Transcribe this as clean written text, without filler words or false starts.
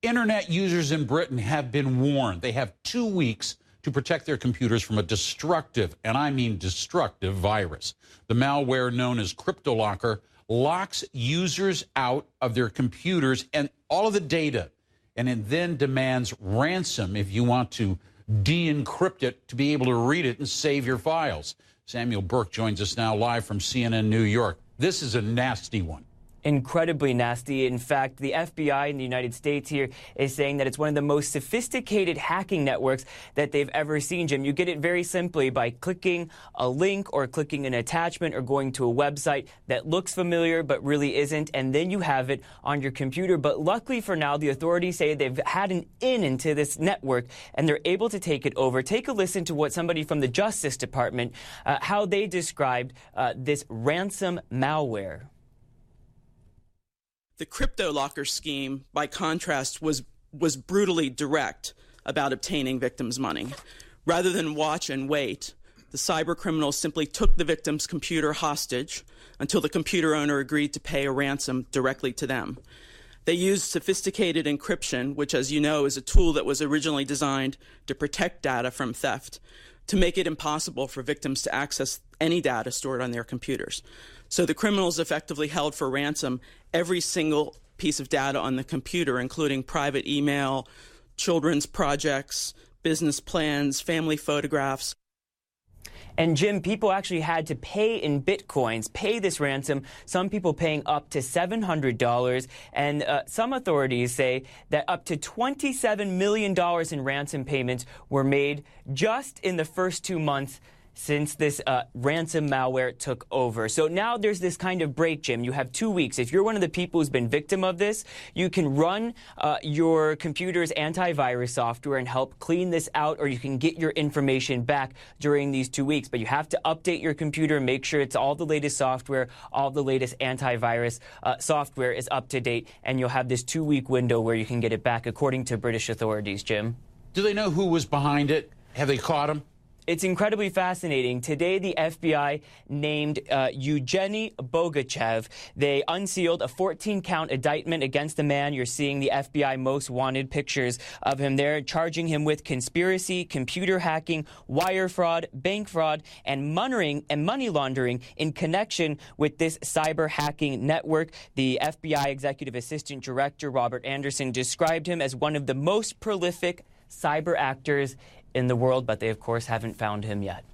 Internet users in Britain have been warned. They have 2 weeks to protect their computers from a destructive, and I mean destructive, virus. The malware known as CryptoLocker locks users out of their computers and all of the data, and it then demands ransom if you want to de-encrypt it to be able to read it and save your files. Samuel Burke joins us now live from CNN New York. This is a nasty one. Incredibly nasty. In fact, the FBI in the United States here is saying that it's one of the most sophisticated hacking networks that they've ever seen, Jim. You get it very simply by clicking a link or clicking an attachment or going to a website that looks familiar but really isn't, and then you have it on your computer. But luckily for now, the authorities say they've had an in into this network and they're able to take it over. Take a listen to what somebody from the Justice Department, how they described this ransom malware. The CryptoLocker scheme, by contrast, was brutally direct about obtaining victims' money. Rather than watch and wait, the cyber criminals simply took the victim's computer hostage until the computer owner agreed to pay a ransom directly to them. They used sophisticated encryption, which, as you know, is a tool that was originally designed to protect data from theft, to make it impossible for victims to access any data stored on their computers. So the criminals effectively held for ransom every single piece of data on the computer, including private email, children's projects, business plans, family photographs. And Jim, people actually had to pay in bitcoins, pay this ransom, some people paying up to $700. And some authorities say that up to $27 million in ransom payments were made just in the first 2 months since this ransom malware took over. So now there's this kind of break, Jim. You have 2 weeks. If you're one of the people who's been victim of this, you can run your computer's antivirus software and help clean this out, or you can get your information back during these 2 weeks. But you have to update your computer, make sure it's all the latest software, all the latest antivirus software is up to date, and you'll have this 2-week window where you can get it back, according to British authorities, Jim. Do they know who was behind it? Have they caught him? It's incredibly fascinating. Today, the FBI named Evgeny Bogachev. They unsealed a 14-count indictment against the man. You're seeing the FBI most wanted pictures of him there, charging him with conspiracy, computer hacking, wire fraud, bank fraud, and money laundering in connection with this cyber hacking network. The FBI Executive Assistant Director, Robert Anderson, described him as one of the most prolific cyber actors in the world, but they, of course, haven't found him yet.